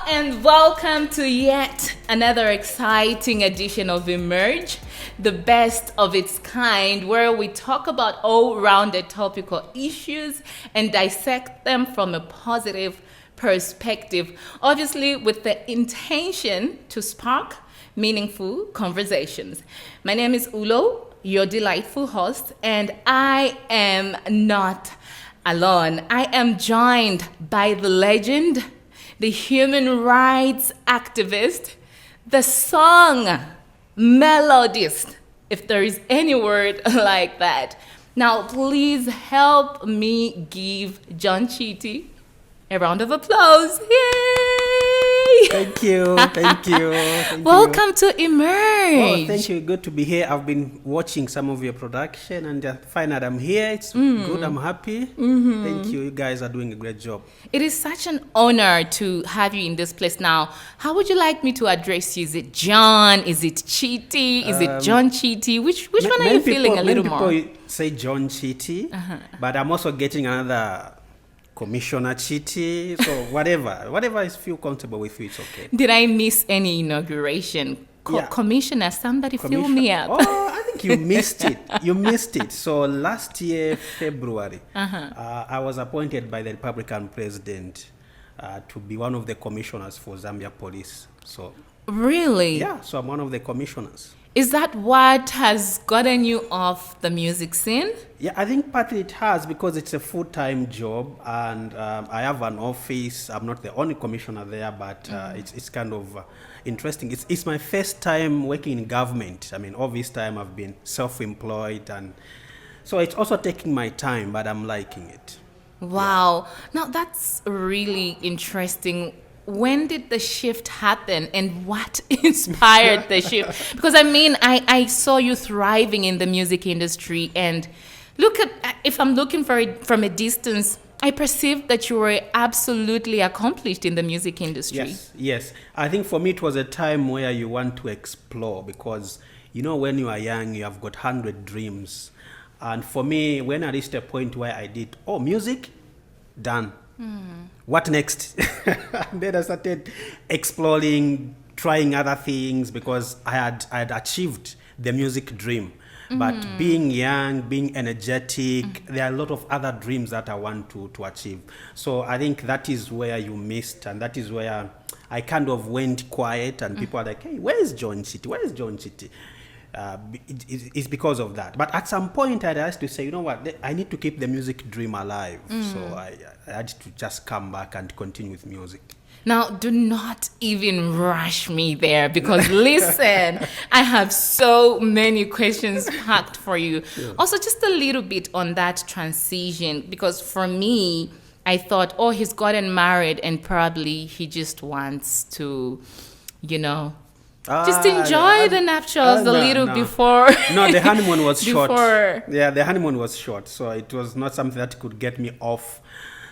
and welcome to yet another exciting edition of Emerge, the best of its kind, where we talk about all-rounded topical issues and dissect them from a positive perspective, obviously with the intention to spark meaningful conversations. My name is Ulo, your delightful host, and I am not alone. I am joined by the legend, the human rights activist, the song melodist, if there is any word like that. Now, please help me give John Chiti a round of applause. Yay! Thank you. Welcome to Emerge. Oh, thank you. Good to be here. I've been watching some of your production and find that I'm here. It's good. I'm happy. Thank you. You guys are doing a great job. It is such an honor to have you in this place. Now, how would you like me to address you? Is it John? Is it Chiti? Is it John Chiti? Which one are you feeling a little more? Many people say John Chiti, but I'm also getting another Commissioner Chiti, so whatever is feel comfortable with you, it's okay. Did I miss any inauguration? Commissioner, somebody fill me up. Oh, I think you missed it. You missed it. So last year, February, I was appointed by the Republican president to be one of the commissioners for Zambia Police. So really? Yeah, so I'm one of the commissioners. Is that what has gotten you off the music scene? Yeah, I think partly it has, because it's a full-time job and I have an office. I'm not the only commissioner there, but it's kind of interesting. It's my first time working in government. I mean, all this time I've been self-employed, and so it's also taking my time, but I'm liking it. Wow. Yeah. Now, that's really interesting. When did the shift happen and what inspired the shift? Because I mean, I saw you thriving in the music industry, and if I'm looking for it from a distance, I perceived that you were absolutely accomplished in the music industry. Yes. I think for me it was a time where you want to explore, because when you are young, you have got 100 dreams. And for me, when I reached a point where I did, music, done. What next? Then I started exploring, trying other things, because I had achieved the music dream. But being young, being energetic, there are a lot of other dreams that I want to achieve. So I think that is where you missed, and that is where I kind of went quiet, and people are like, hey, where is John Chiti? Where is John Chiti? It's because of that. But at some point I had to say, you know what, I need to keep the music dream alive. So I had to just come back and continue with music. Now, do not even rush me there, because listen, I have so many questions packed for you. Yeah. Also, just a little bit on that transition, because for me, I thought, he's gotten married and probably he just wants to, just enjoy the nuptials a little before. No, the honeymoon was short. Yeah, the honeymoon was short. So it was not something that could get me off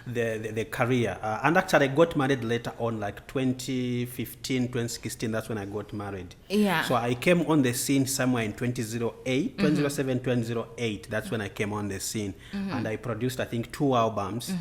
the career. And actually, I got married later on, like 2015, 2016. That's when I got married. Yeah. So I came on the scene somewhere in 2008, 2007, 2008. That's when I came on the scene. And I produced, I think, 2 albums.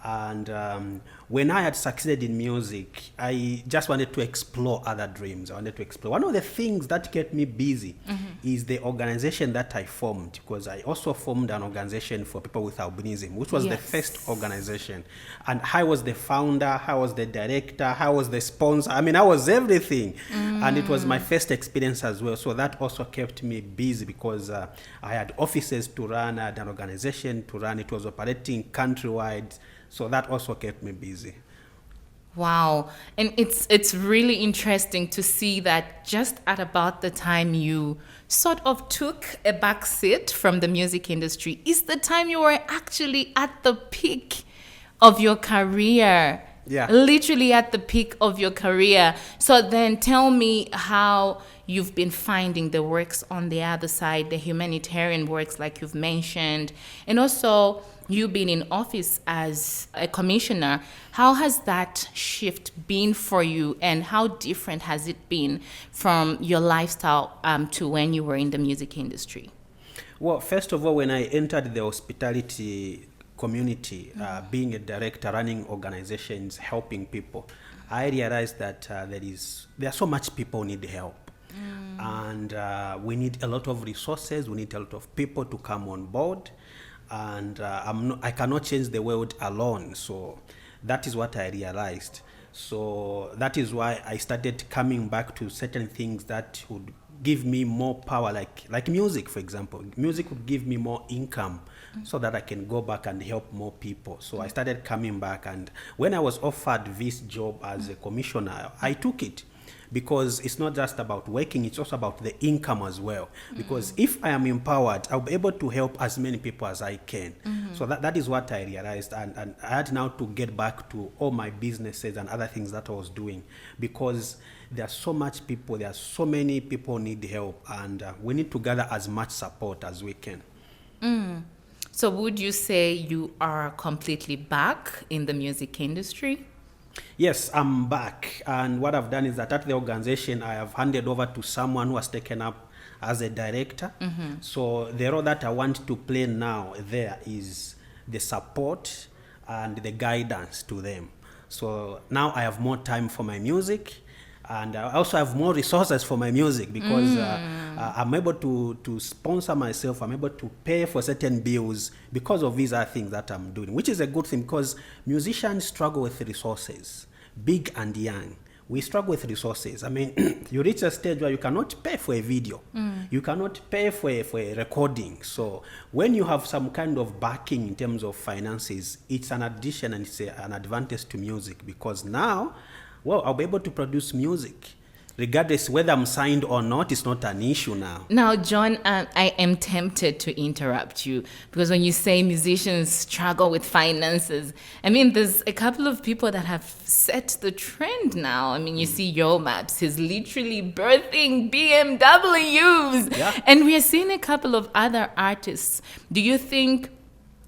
And when I had succeeded in music, I just wanted to explore other dreams. I wanted to explore. One of the things that kept me busy is the organization that I formed, because I also formed an organization for people with albinism, which was the first organization. And I was the founder, I was the director, I was the sponsor. I mean, I was everything. And it was my first experience as well. So that also kept me busy, because I had offices to run, I had an organization to run. It was operating countrywide. So that also kept me busy. Wow. And it's really interesting to see that just at about the time you sort of took a back seat from the music industry is the time you were actually at the peak of your career. Yeah. Literally at the peak of your career. So then tell me how you've been finding the works on the other side, the humanitarian works like you've mentioned, and also you being in office as a commissioner. How has that shift been for you, and how different has it been from your lifestyle to when you were in the music industry? Well, first of all, when I entered the hospitality community, being a director, running organizations, helping people, I realized that there are so much people need help. And we need a lot of resources, we need a lot of people to come on board. And I cannot change the world alone. So that is what I realized. So that is why I started coming back to certain things that would give me more power, like music, for example. Music would give me more income so that I can go back and help more people. So I started coming back, and when I was offered this job as a commissioner, I took it. Because it's not just about working, it's also about the income as well. Because if I am empowered, I'll be able to help as many people as I can. So that is what I realized. And I had now to get back to all my businesses and other things that I was doing. Because there's so much people, there are so many people need help. And we need to gather as much support as we can. So would you say you are completely back in the music industry? Yes, I'm back. And what I've done is that at the organization, I have handed over to someone who has taken up as a director. So the role that I want to play now there is the support and the guidance to them. So now I have more time for my music. And I also have more resources for my music because I'm able to sponsor myself. I'm able to pay for certain bills because of these other things that I'm doing, which is a good thing because musicians struggle with resources, big and young. We struggle with resources. I mean, you reach a stage where you cannot pay for a video. You cannot pay for a recording. So when you have some kind of backing in terms of finances, it's an addition and it's an advantage to music because now, well, I'll be able to produce music. Regardless whether I'm signed or not, it's not an issue now. Now, John, I am tempted to interrupt you because when you say musicians struggle with finances, I mean, there's a couple of people that have set the trend now. I mean, you see Yo Maps, he's literally birthing BMWs. Yeah. And we are seeing a couple of other artists. Do you think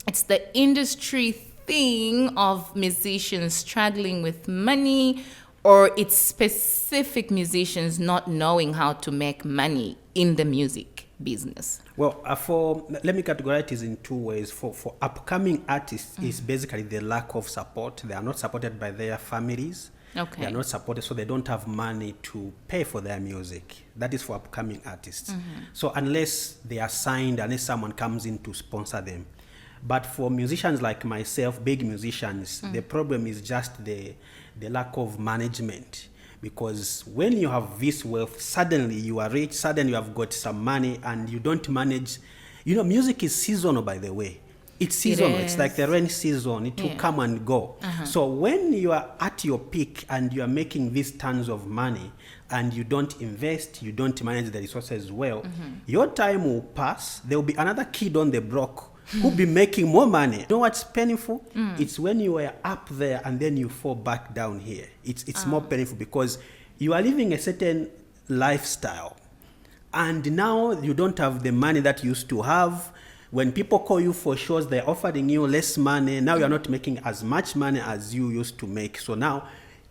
it's the industry thing of musicians struggling with money, or it's specific musicians not knowing how to make money in the music business? Well, let me categorize it in two ways. For upcoming artists, it's basically the lack of support. They are not supported by their families. Okay. They are not supported, so they don't have money to pay for their music. That is for upcoming artists. So unless they are signed, unless someone comes in to sponsor them. But for musicians like myself, big musicians, the problem is just the lack of management. Because when you have this wealth, suddenly you are rich, suddenly you have got some money and you don't manage. You know, music is seasonal, by the way. It's seasonal. It's like the rainy season. It will come and go. So when you are at your peak and you are making these tons of money and you don't invest, you don't manage the resources well, your time will pass. There will be another kid on the block who'll be making more money. You know what's painful? It's when you are up there and then you fall back down here. It's more painful because you are living a certain lifestyle and now you don't have the money that you used to have. When people call you for shows, they're offering you less money. Now you're not making as much money as you used to make. So now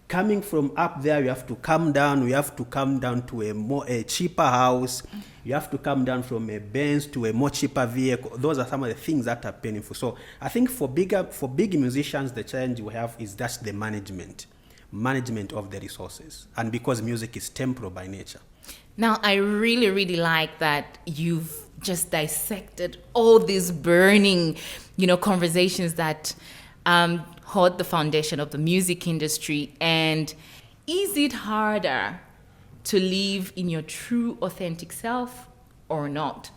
coming from up there, you have to come down. We have to come down to a cheaper house. You have to come down from a Benz to a more cheaper vehicle. Those are some of the things that are painful. So I think for big musicians, the challenge we have is just the management of the resources. And because music is temporal by nature. Now, I really, really like that you've just dissected all these burning, conversations that hold the foundation of the music industry. And is it harder to live in your true, authentic self or not?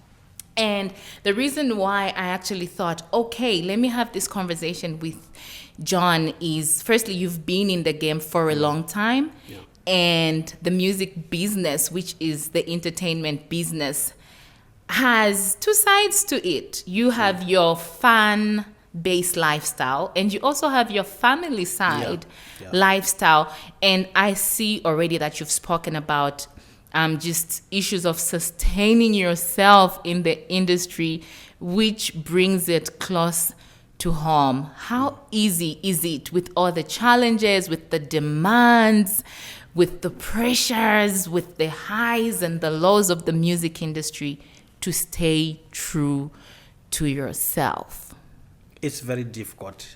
And the reason why I actually thought, okay, let me have this conversation with John is, firstly, you've been in the game for a long time. Yeah. And the music business, which is the entertainment business, has two sides to it. You have your fan-based lifestyle, and you also have your family side lifestyle. And I see already that you've spoken about just issues of sustaining yourself in the industry, which brings it close to home. How easy is it with all the challenges, with the demands, with the pressures, with the highs and the lows of the music industry, to stay true to yourself? it's very difficult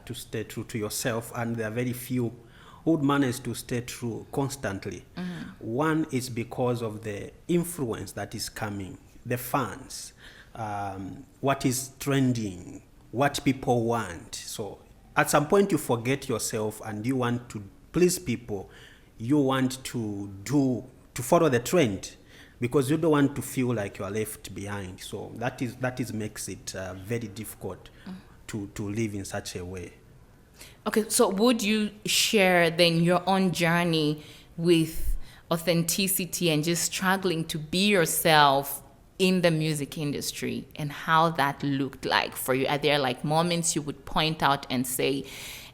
to stay true to yourself, and there are very few who would manage to stay true constantly. One is because of the influence that is coming, the fans, what is trending, what people want. So at some point you forget yourself and you want to please people. You want to follow the trend because you don't want to feel like you are left behind. So that is makes it very difficult to live in such a way. Okay, so would you share then your own journey with authenticity and just struggling to be yourself in the music industry and how that looked like for you? Are there like moments you would point out and say,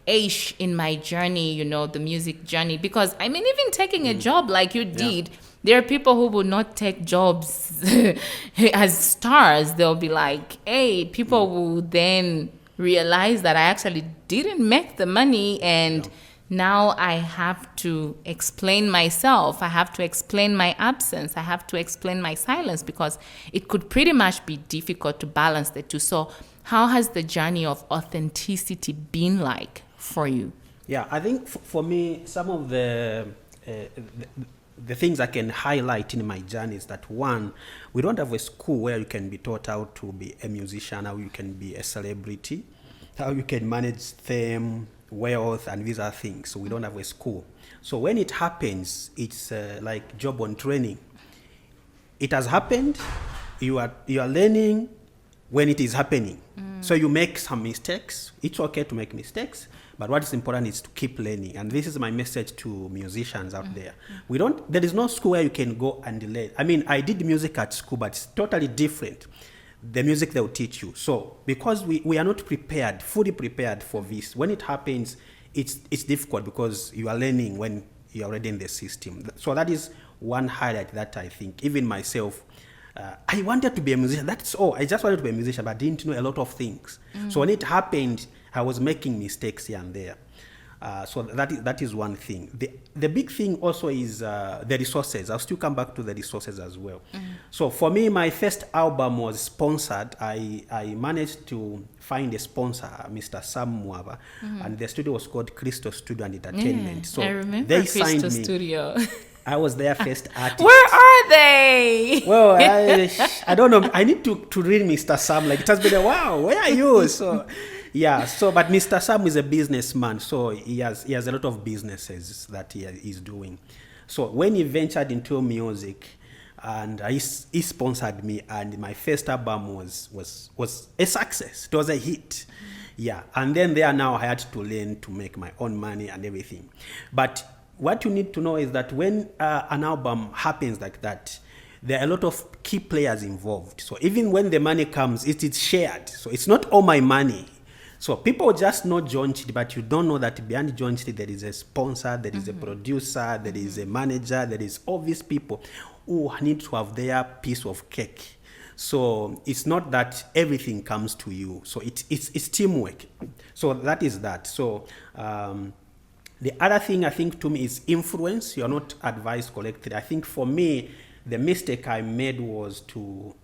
Aish, in my journey, you know, the music journey? Because I mean, even taking a job like you did, there are people who will not take jobs as stars. They'll be like, hey, people will then realize that I actually didn't make the money and now I have to explain myself. I have to explain my absence. I have to explain my silence because it could pretty much be difficult to balance the two. So how has the journey of authenticity been like for you? Yeah, I think for me, some of the things I can highlight in my journey is that, one, we don't have a school where you can be taught how to be a musician, how you can be a celebrity, how you can manage fame, wealth, and these are things. So we don't have a school. So when it happens, it's like job on training. It has happened. You are learning when it is happening. So you make some mistakes. It's okay to make mistakes. But what is important is to keep learning. And this is my message to musicians out there. There is no school where you can go and learn. I mean, I did music at school, but it's totally different. The music they will teach you. So because we are not prepared, fully prepared for this, when it happens, it's difficult because you are learning when you're already in the system. So that is one highlight that I think, even myself, I wanted to be a musician. That's all. I just wanted to be a musician, but I didn't know a lot of things. So when it happened, I was making mistakes here and there. So that is one thing. The big thing also is the resources. I'll still come back to the resources as well. So for me, my first album was sponsored. I managed to find a sponsor, Mr. Sam Mwava, and the studio was called Crystal Studio and Entertainment. So I remember they Crystal signed me. Studio. I was their first artist. Where are they? Well, I don't know. I need to read Mr. Sam. Like, it has been a while. Where are you? So, yeah. So, but Mr. Sam is a businessman. So he has a lot of businesses that he is doing. So when he ventured into music, and he sponsored me, and my first album was a success. It was a hit. Yeah. And then now I had to learn to make my own money and everything. But what you need to know is that when an album happens like that, there are a lot of key players involved. So even when the money comes, it is shared. So it's not all my money. So people just know John Chiti, but you don't know that behind John Chiti there is a sponsor, there is a producer, there is a manager, there is all these people who need to have their piece of cake. So it's not that everything comes to you. So it's teamwork. So that is that. So the other thing I think to me is influence. You are not advised correctly. I think for me, the mistake I made was to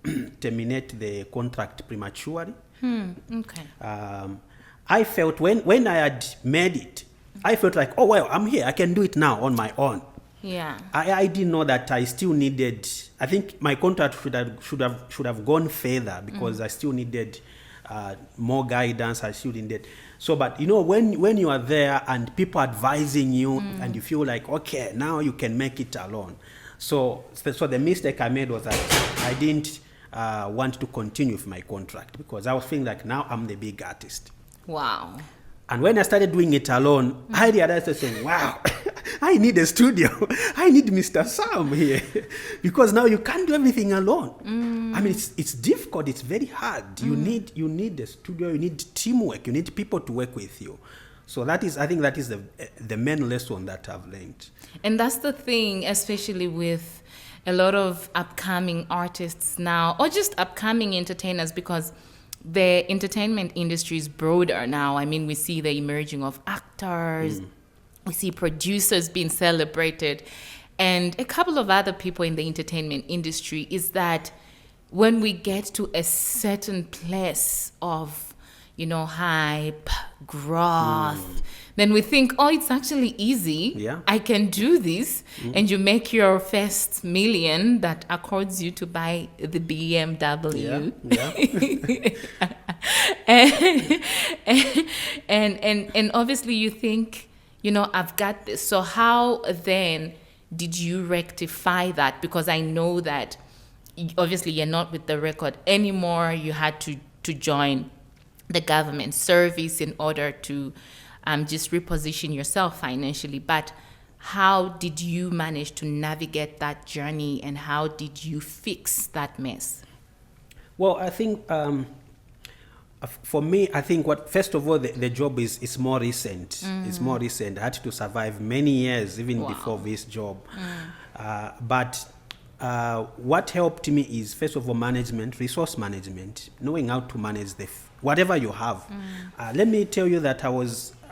terminate the contract prematurely. Okay. I felt when I had made it, I felt like, oh, well, I'm here. I can do it now on my own. Yeah. I didn't know that I still needed, I think my contract should have gone further because I still needed more guidance. I still needed. So, but you know, when you are there and people advising you and you feel like, okay, now you can make it alone. So the mistake I made was that I didn't want to continue with my contract because I was feeling like now I'm the big artist. Wow. And when I started doing it alone, I realized I saying, wow, I need a studio. I need Mr. Sam here. Because now you can't do everything alone. I mean, it's difficult. It's very hard. You need a studio. You need teamwork. You need people to work with you. So I think that is the main lesson that I've learned. And that's the thing, especially with a lot of upcoming artists now, or just upcoming entertainers, because the entertainment industry is broader now. I mean, we see the emerging of actors, we see producers being celebrated, and a couple of other people in the entertainment industry, is that when we get to a certain place of, hype, growth, then we think, oh, it's actually easy. Yeah. I can do this. And you make your first million that accords you to buy the BMW. Yeah. And obviously you think, I've got this. So how then did you rectify that? Because I know that obviously you're not with the record anymore. You had to join the government service in order to just reposition yourself financially. But how did you manage to navigate that journey, and how did you fix that mess? Well, I think for me, I think first of all, the job is more recent. It's more recent. I had to survive many years even before this job. But what helped me is, first of all, management, resource management, knowing how to manage whatever you have. Let me tell you that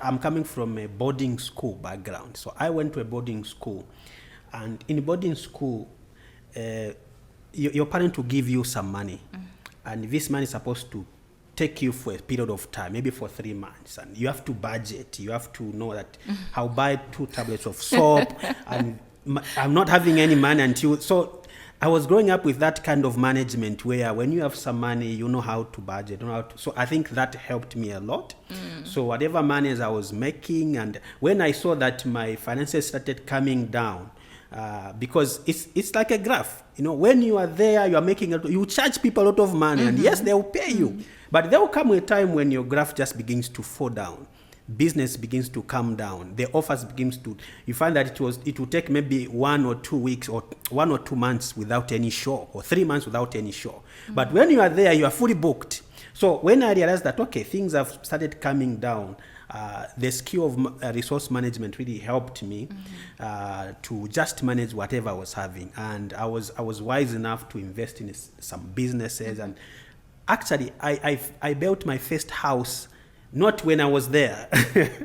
I'm coming from a boarding school background. So I went to a boarding school, and in boarding school, your parent will give you some money, and this money is supposed to take you for a period of time, maybe for 3 months, and you have to budget. You have to know that I'll buy 2 tablets of soap, and I'm not having any money until. So I was growing up with that kind of management where when you have some money, you know how to budget. So I think that helped me a lot. So whatever monies I was making, and when I saw that my finances started coming down, because it's like a graph. When you are there, you are making you charge people a lot of money, and yes, they will pay you. But there will come a time when your graph just begins to fall down. Business begins to come down. The offers you find that it will take maybe 1 or 2 weeks or 1 or 2 months without any show, or 3 months without any show. But when you are there, you are fully booked. So when I realized that, okay, things have started coming down, the skill of resource management really helped me to just manage whatever I was having. And I was wise enough to invest in some businesses. And actually, I built my first house not when I was there.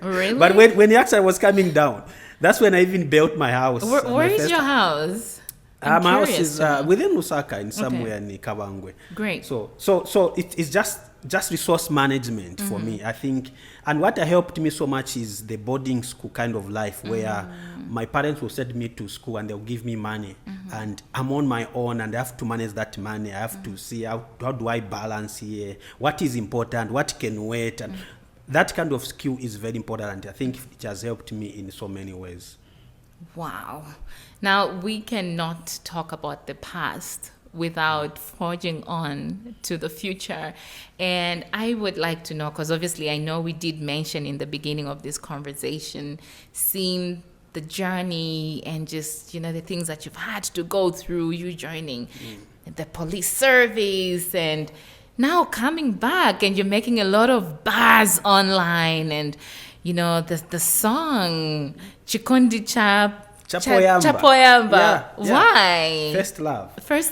Really? But when the actually was coming down, that's when I even built my house. Where is your house? My house is within Lusaka, in somewhere near Kabangwe. Great. So it's just resource management for me, I think. And what helped me so much is the boarding school kind of life, where my parents will send me to school and they'll give me money, and I'm on my own and I have to manage that money. I have to see how do I balance here, what is important, what can wait, and that kind of skill is very important, and I think it has helped me in so many ways. Wow. Now, we cannot talk about the past without forging on to the future. And I would like to know, because obviously I know we did mention in the beginning of this conversation, seeing the journey and just, the things that you've had to go through, you joining the police service, and now coming back and you're making a lot of buzz online, and the song Chikondi Chapoyamba. Yeah. Why? First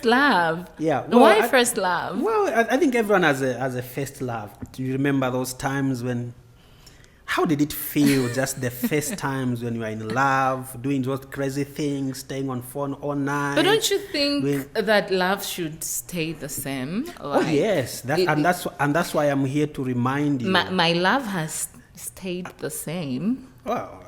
love. Yeah. Well, Why first love? Well, I think everyone has a first love. Do you remember those times when? How did it feel? Just the first times when you were in love, doing those crazy things, staying on phone all night. But don't you think that love should stay the same? Oh yes, that's why I'm here to remind you. My love has stayed the same. Well,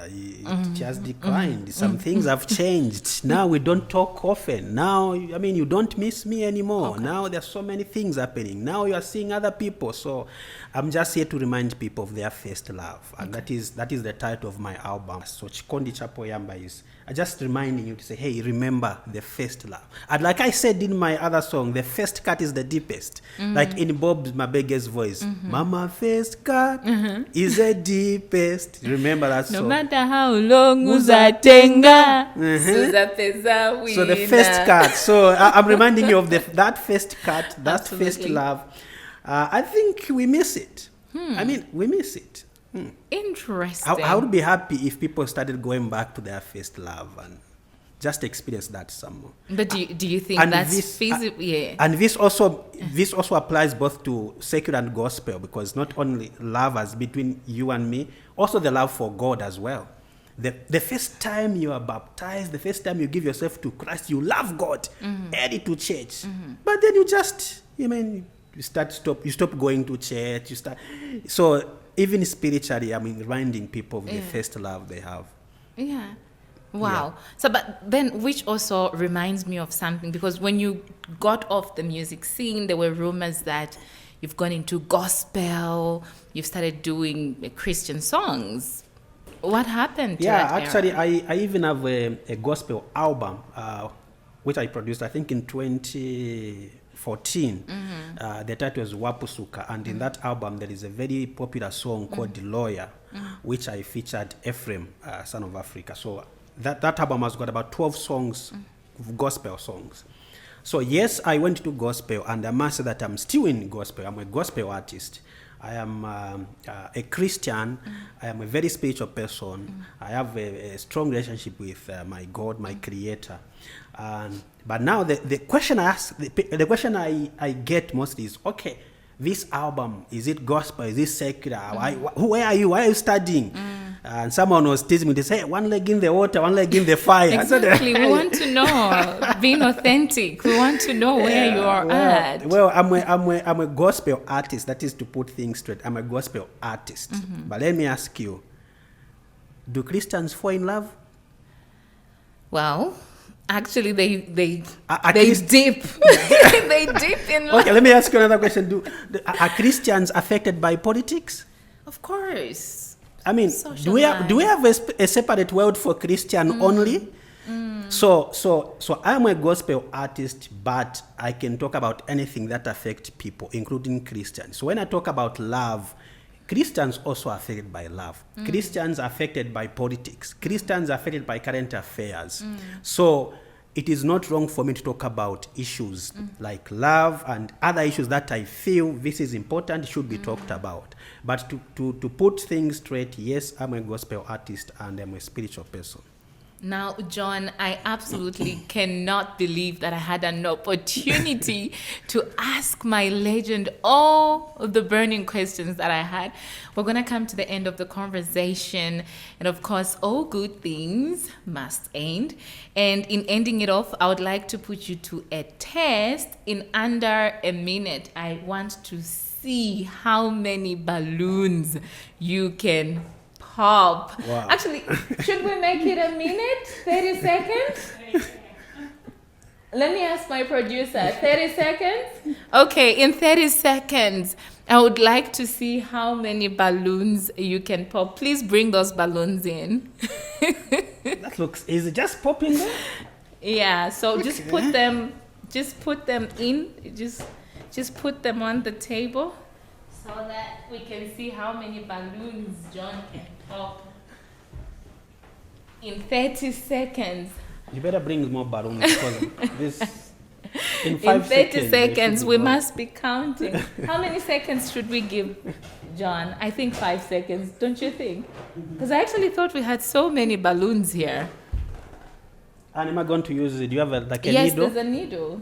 it has declined. Some things have changed. Now we don't talk often. Now, you don't miss me anymore. Okay. Now there's so many things happening. Now you are seeing other people. So I'm just here to remind people of their first love. And that is the title of my album. So Chikondi Chapoyamba is just reminding you to say, hey, remember the first love. And like I said in my other song, the first cut is the deepest. Like in Bob Mabege's voice, Mama first cut is the deepest. Remember that song? No matter how long uzatenga, suzapeza wina. So the first cut. So I'm reminding you of that first cut, that Absolutely. first love. I think we miss it. We miss it. Interesting. I would be happy if people started going back to their first love and just experience that some more. But do you think that's feasible? Yeah. And this also applies both to secular and gospel, because not only love as between you and me, also the love for God as well. The first time you are baptized, the first time you give yourself to Christ, you love God, headed to church. But then you just, you stop going to church. So even spiritually, I'm reminding people of the first love they have. Yeah. Wow. So, but then, which also reminds me of something, because when you got off the music scene, there were rumors that you've gone into gospel, you've started doing Christian songs. What happened to that actually, era? I even have a gospel album, which I produced, I think, in 2014. The title is Wapusuka, and in that album, there is a very popular song called The Lawyer, which I featured Ephraim, son of Africa. So that album has got about 12 songs, gospel songs. So yes, I went to gospel, and I must say that I'm still in gospel. I'm a gospel artist. I am a Christian. I am a very spiritual person. I have a strong relationship with my God, my Creator. But now the question I ask, the question I get mostly is, okay, this album, is it gospel? Is it secular? Where are you? Why are you studying? And someone was teasing me. They say, one leg in the water, one leg in the fire. Exactly. We want to know, being authentic. We want to know where you are at. Well, I'm a gospel artist. That is to put things straight. I'm a gospel artist. But let me ask you, do Christians fall in love? Well, actually, they dip. They dip in love. Okay, let me ask you another question. Are Christians affected by politics? Of course. I mean, do we have a separate world for Christian only? So I'm a gospel artist, but I can talk about anything that affects people, including Christians. So when I talk about love, Christians also are affected by love. Christians are affected by politics. Christians are affected by current affairs. So it is not wrong for me to talk about issues like love and other issues that I feel this is important, should be talked about. But to put things straight, yes, I'm a gospel artist and I'm a spiritual person. Now, John, I absolutely cannot believe that I had an opportunity to ask my legend all of the burning questions that I had. We're going to come to the end of the conversation. And of course, all good things must end. And in ending it off, I would like to put you to a test. In under a minute, I want to see how many balloons you can pop. Wow. Actually, should we make it a minute? 30 seconds? Let me ask my producer. 30 seconds? Okay, in 30 seconds, I would like to see how many balloons you can pop. Please bring those balloons in. That looks easy. Just pop in there? Yeah, so just put them in. Just put them on the table so that we can see how many balloons John can pop in 30 seconds. You better bring more balloons because this. In 30 seconds, we must be counting. How many seconds should we give, John? I think 5 seconds, don't you think? Because I actually thought we had so many balloons here. And am I going to use it? Do you have a needle? Yes, there's a needle.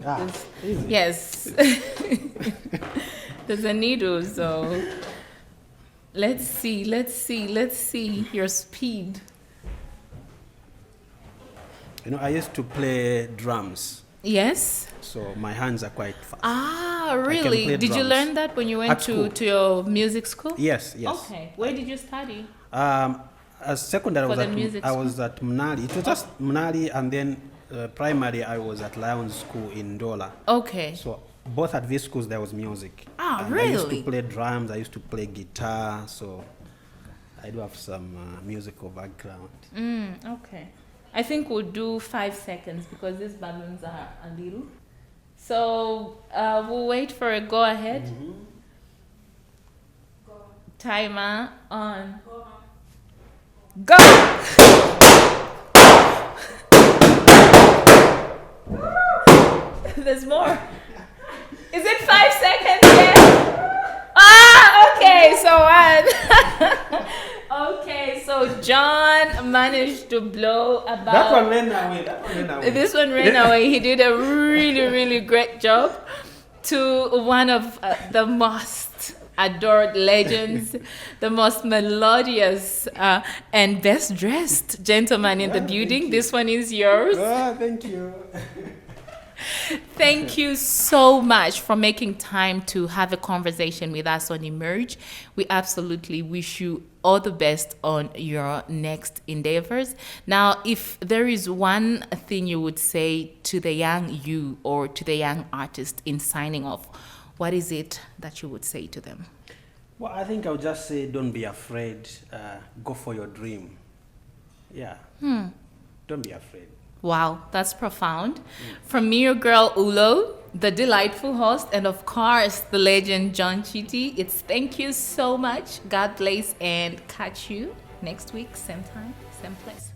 Easy. Yes. There's a needle, so let's see your speed. You know, I used to play drums. Yes. So my hands are quite fast. Ah, really? Did you learn that when you went to your music school? Yes. Okay. Where did you study? As secondary, I was at Mnali. It was just Mnali, and then primary, I was at Lions School in Ndola. Okay. So both at these schools, there was music. Ah, and really? I used to play drums. I used to play guitar. So I do have some musical background. Okay. I think we'll do 5 seconds because these balloons are a little. So we'll wait for a go ahead. Go. Timer on. Go! There's more. Is it 5 seconds? Yes. Okay, so what? Okay, so John managed to blow about. That one ran away. This one ran away. He did a really, really great job to one of the most adored legends, the most melodious and best dressed gentleman in the building. This one is yours. Oh, thank you. Thank you so much for making time to have a conversation with us on Emerge. We absolutely wish you all the best on your next endeavors. Now, if there is one thing you would say to the young you or to the young artist in signing off, what is it that you would say to them? Well, I think I would just say don't be afraid. Go for your dream. Yeah. Don't be afraid. Wow, that's profound. From me, your girl Ulo, the delightful host, and of course, the legend John Chiti, it's thank you so much. God bless and catch you next week, same time, same place.